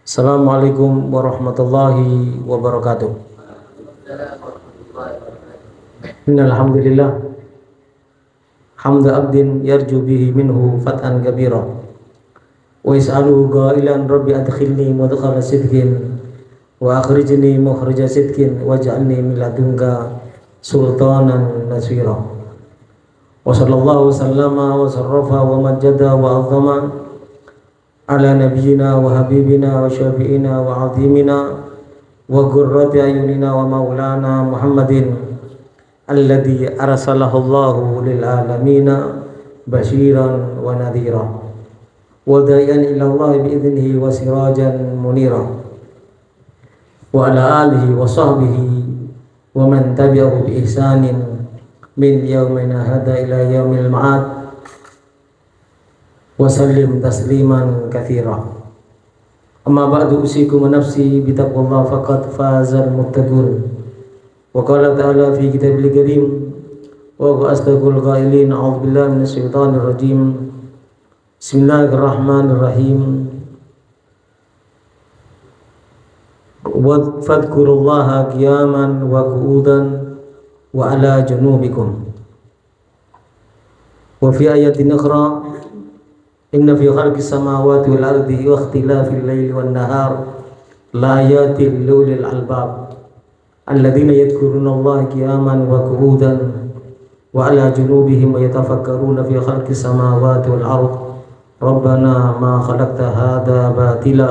Assalamualaikum warahmatullahi wabarakatuh. Innal hamdalillah hamda abdin yarju bihi minhu fat'an kabira wa yas'aluhu qailan rabbi adkhilni mudkhala sidqin wa akhrijni mukhrija sidqin waj'alni min ladunka sultanan nasira. Wa sallallahu sallama wa sarrafa wa majjada wa azama ala nabiyyina wa habibina wa syafi'ina wa azimina wa qurrati ayunina wa maulana Muhammadin alladhi arsalahu Allahu lil alamina basyiran wa nadhira wa da'iyan ila Allah bi idnihi wa sirajan munira wa ala alihi wa sahbihi wa man tabi'ahu bi ihsanin min yaumina hada ila yaumil ma'ad wa sallim tasliman katsira. Amma ba'du, usikum wa nafsi bi taqwallah faqad fazal muttaqun. Wa qala ta'ala fi kitabil karim wa huwa asdaqul qailin a'udzu billahi minasy syaithanir rajim. Bismillahirrahmanirrahim. Wa fadhkurullaha qiyaman wa qu'udan wa ala junubikum. Wa fi ayatin ukhra inna fi khalqis samawati wal ardi wa ikhtilafil laili wan nahar la ayatin liulil albab alladzina yadhkuruna Allaha qiyaman wa qu'udan wa ala junubihim wa yatafakkaruna fi khalqis samawati wal ardi rabbana ma khalaqta hadza batila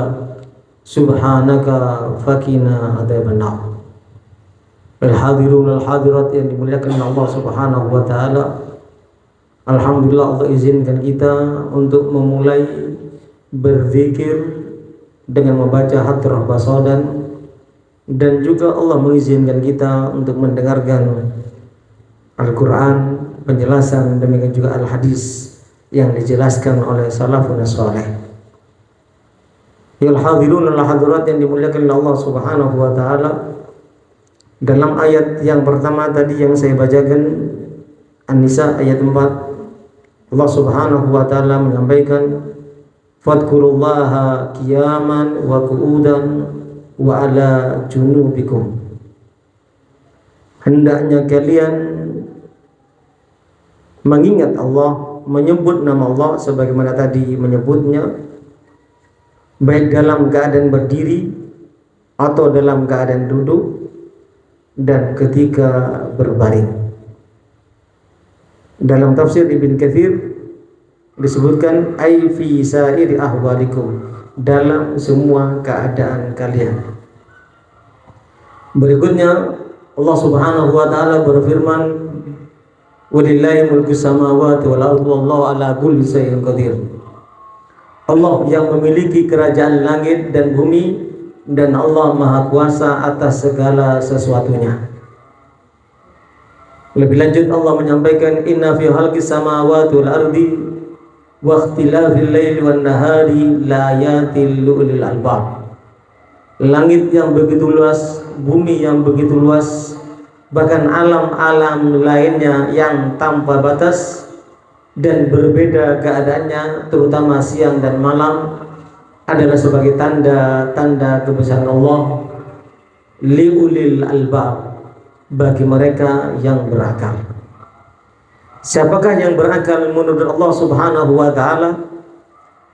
subhanaka faqina adzabannar. Al hadirun al hadirat yang dimuliakan Allah Subhanahu wa taala, alhamdulillah Allah izinkan kita untuk memulai berzikir dengan membaca hadrah basadan, dan juga Allah mengizinkan kita untuk mendengarkan Al-Quran, penjelasan, demikian juga Al-Hadis yang dijelaskan oleh salafun salih. Yal hadirun al-hadirat yang dimuliakan Allah Subhanahu wa taala, dalam ayat yang pertama tadi yang saya bacakan, An-Nisa ayat 4, Allah Subhanahu wa taala menyampaikan fadhkurullaha qiyaman wa qu'udan wa ala junubikum. Hendaknya kalian mengingat Allah, menyebut nama Allah sebagaimana tadi menyebutnya, baik dalam keadaan berdiri atau dalam keadaan duduk dan ketika berbaring. Dalam tafsir Ibn Katsir disebutkan ai fi sa'iri ahwalikum, dalam semua keadaan kalian. Berikutnya Allah Subhanahu wa taala berfirman walillahi mulku samawati wal ardi wallahu ala kulli syai'in qadir. Allah yang memiliki kerajaan langit dan bumi, dan Allah Maha Kuasa atas segala sesuatunya. Lebih lanjut Allah menyampaikan inna fi khalqis samawati wal ardi wa ikhtilafil laili wan nahari la ayatil liulil albab. Langit yang begitu luas, bumi yang begitu luas, bahkan alam-alam lainnya yang tanpa batas dan berbeda keadaannya, terutama siang dan malam, adalah sebagai tanda-tanda kebesaran Allah liulil albab, bagi mereka yang berakal. Siapakah yang berakal menurut Allah Subhanahu wa taala?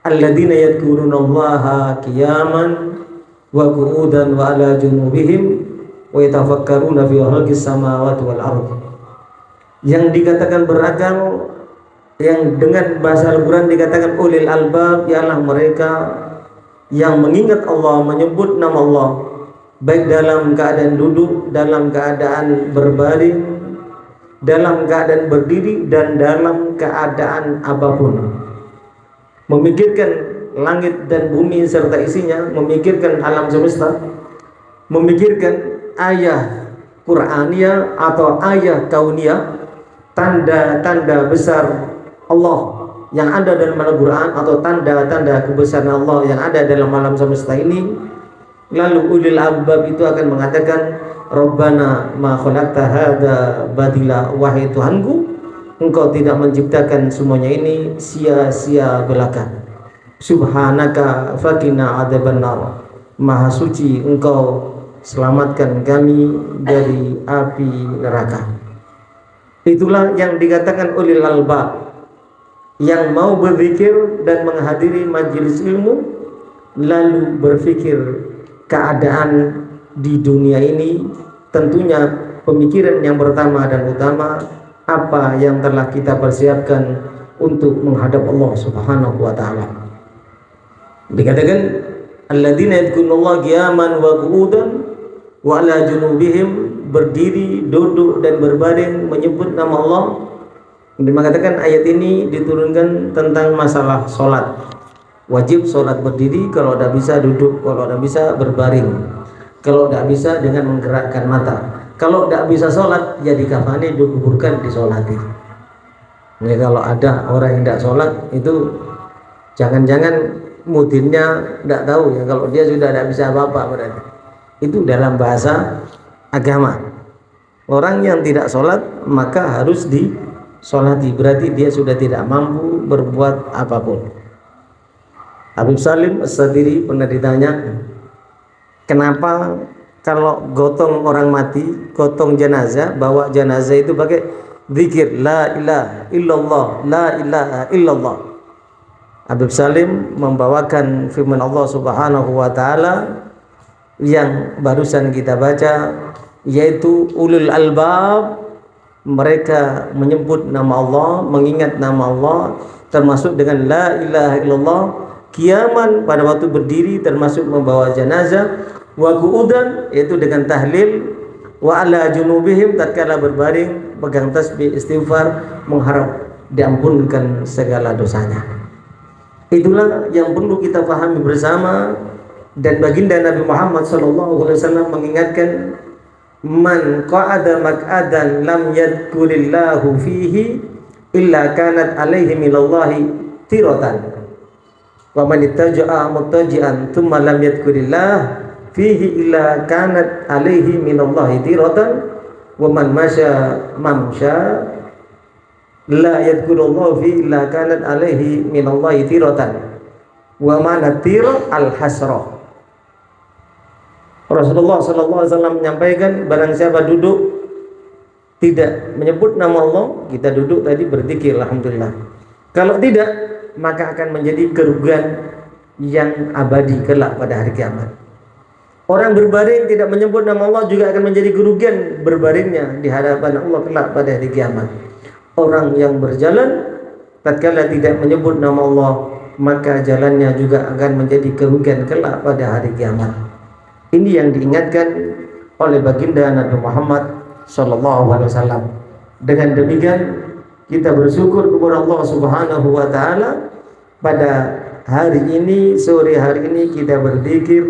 Alladzina yadhkurunallaha qiyaman wa qu'udan wa ala junubihim wa yatafakkaruna fi khalqis samawati wal ardh. Yang dikatakan berakal, yang dengan bahasa Al-Qur'an dikatakan ulil albab, ialah mereka yang mengingat Allah, menyebut nama Allah, baik dalam keadaan duduk, dalam keadaan berbaring, dalam keadaan berdiri, dan dalam keadaan apapun. Memikirkan langit dan bumi serta isinya, memikirkan alam semesta, memikirkan ayat Qur'aniyah atau ayat kauniyah, tanda-tanda besar Allah yang ada dalam Al-Quran atau tanda-tanda kebesaran Allah yang ada dalam alam semesta ini. Lalu ulil albab itu akan mengatakan Rabbana ma khalaqta hadza batila, wahai Tuhanku, Engkau tidak menciptakan semuanya ini sia-sia belaka. Subhanaka faqina adzabannar. Maha suci Engkau, selamatkan kami dari api neraka. Itulah yang dikatakan ulil albab, yang mau berzikir dan menghadiri majelis ilmu, lalu berpikir keadaan di dunia ini. Tentunya pemikiran yang pertama dan utama, apa yang telah kita persiapkan untuk menghadap Allah Subhanahu wa taala. Dikatakan alladzina yadhkurullaha qiyaman wa qu'udan wa ala junubihim, berdiri, duduk dan berbaring menyebut nama Allah. Dikatakan ayat ini diturunkan tentang masalah sholat. Wajib sholat berdiri, kalau tidak bisa duduk, kalau tidak bisa berbaring, kalau tidak bisa dengan menggerakkan mata. Kalau tidak bisa sholat, ya dikafani, dikuburkan, disolati. Ini kalau ada orang yang tidak sholat, itu jangan-jangan mudinnya tidak tahu ya, kalau dia sudah tidak bisa apa-apa berarti. Itu dalam bahasa agama. Orang yang tidak sholat maka harus disolati, berarti dia sudah tidak mampu berbuat apapun. Habib Salim As-Sadiri pernah ditanya, kenapa kalau gotong orang mati, gotong jenazah, bawa jenazah itu pakai zikir la ilaha illallah, la ilaha illallah. Habib Salim membawakan firman Allah Subhanahu wa taala yang barusan kita baca, yaitu ulul albab, mereka menyebut nama Allah, mengingat nama Allah, termasuk dengan la ilaha illallah, qiyaman pada waktu berdiri, termasuk membawa jenazah, wa qu'udan yaitu dengan tahlil, wa ala junubihim tatkala berbaring pegang tasbih istighfar mengharap diampunkan segala dosanya. Itulah yang perlu kita pahami bersama. Dan baginda Nabi Muhammad SAW mengingatkan, man qa'ada maq'adan lam yadhkurillahu fihi illa kanat alaihi minallahi tiratan, wa man ittaja'a muttaji'an thumma lam yadhkurillah fihi illa kanat alaihi minallahi tiratan, wa man masya mamsha la yadhkurullahu fihi illa kanat alaihi minallahi tiratan, wa man tir al-hasrah. Rasulullah SAW menyampaikan, barang siapa duduk tidak menyebut nama Allah, kita duduk tadi berzikir alhamdulillah, kalau tidak maka akan menjadi kerugian yang abadi kelak pada hari kiamat. Orang berbaring tidak menyebut nama Allah juga akan menjadi kerugian berbaringnya di hadapan Allah kelak pada hari kiamat. Orang yang berjalan tatkala tidak menyebut nama Allah, maka jalannya juga akan menjadi kerugian kelak pada hari kiamat. Ini yang diingatkan oleh baginda Nabi Muhammad SAW. Dengan demikian kita bersyukur kepada Allah Subhanahu wa taala, pada hari ini, sore hari ini kita berzikir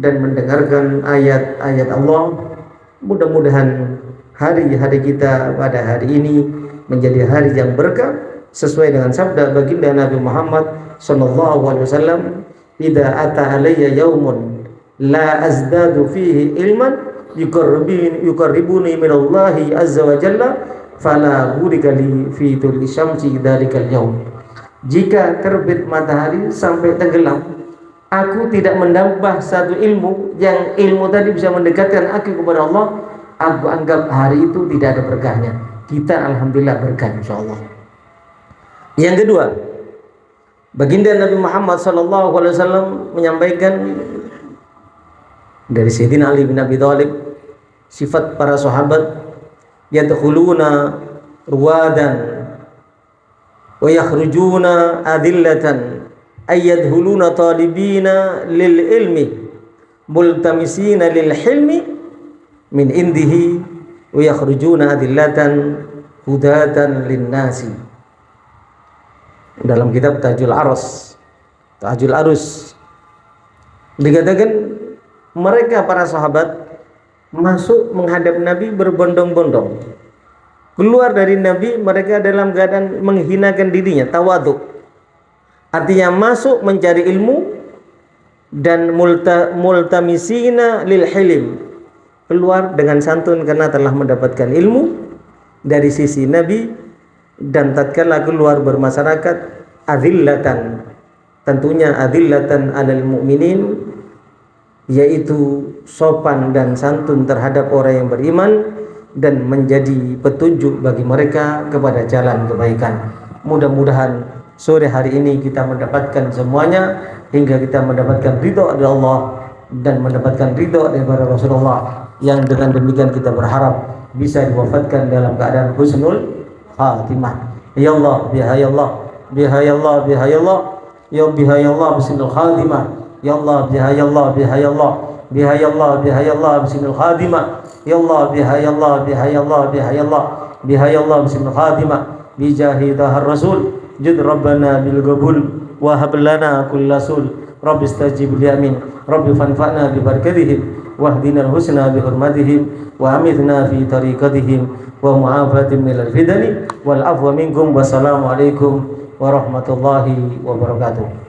dan mendengarkan ayat-ayat Allah. Mudah-mudahan hari-hari kita pada hari ini menjadi hari yang berkah sesuai dengan sabda baginda Nabi Muhammad SAW, idza ata alayya yaumun la azdadu fihi ilman yuqarribuni minallahi azza wa jalla fala burika li fi tulli syamsi dzalikal yaum. Jika terbit matahari sampai tenggelam, aku tidak menambah satu ilmu yang ilmu tadi bisa mendekatkan aku kepada Allah, aku anggap hari itu tidak ada berkahnya. Kita alhamdulillah berkah insyaallah. Yang kedua, baginda Nabi Muhammad SAW menyampaikan dari Sayyidina Ali bin Abi Thalib, sifat para sahabat, yadkhuluna ruwadan wa yakhrujuna adillatan ay yadkhuluna talibina lil ilmi multamisina lil hilmi min indihi wa yakhrujuna adillatan hudatan lin nasi. Dalam kitab Tajul Arus dikatakan, mereka para sahabat masuk menghadap Nabi berbondong-bondong. Keluar dari Nabi mereka dalam keadaan menghinakan dirinya, tawadhu. Artinya masuk mencari ilmu dan multamisina lil hilim. Keluar dengan santun karena telah mendapatkan ilmu dari sisi Nabi, dan tatkala keluar bermasyarakat adillatan, tentunya adillatan alal mu'minin, yaitu sopan dan santun terhadap orang yang beriman dan menjadi petunjuk bagi mereka kepada jalan kebaikan. Mudah-mudahan sore hari ini kita mendapatkan semuanya hingga kita mendapatkan ridho dari Allah dan mendapatkan ridho daripada Rasulullah, yang dengan demikian kita berharap bisa diwafatkan dalam keadaan husnul khatimah. Ya Allah, bihaya Allah, bihaya Allah, bihaya Allah, ya bihaya Allah husnul khatimah. Ya Allah, bihaya Allah, bihaya Allah, bihaya Allah, bihaya Allah husnul khatimah. Ya Allah, bihaya Allah, bihaya Allah, bihaya Allah, bihaya Allah husnul khatimah. Bijahi dahar rasul jud rabbana bil qabul wa hab lana kullasul rabbi istajib li amin rabbi fanfa'na bi barakatihim wahdina al-husna bi hurmatihim wa amithna fi tariqatihim wa mu'afatin minal fidani wal afwa minkum. Wassalamu alaikum warahmatullahi wabarakatuh.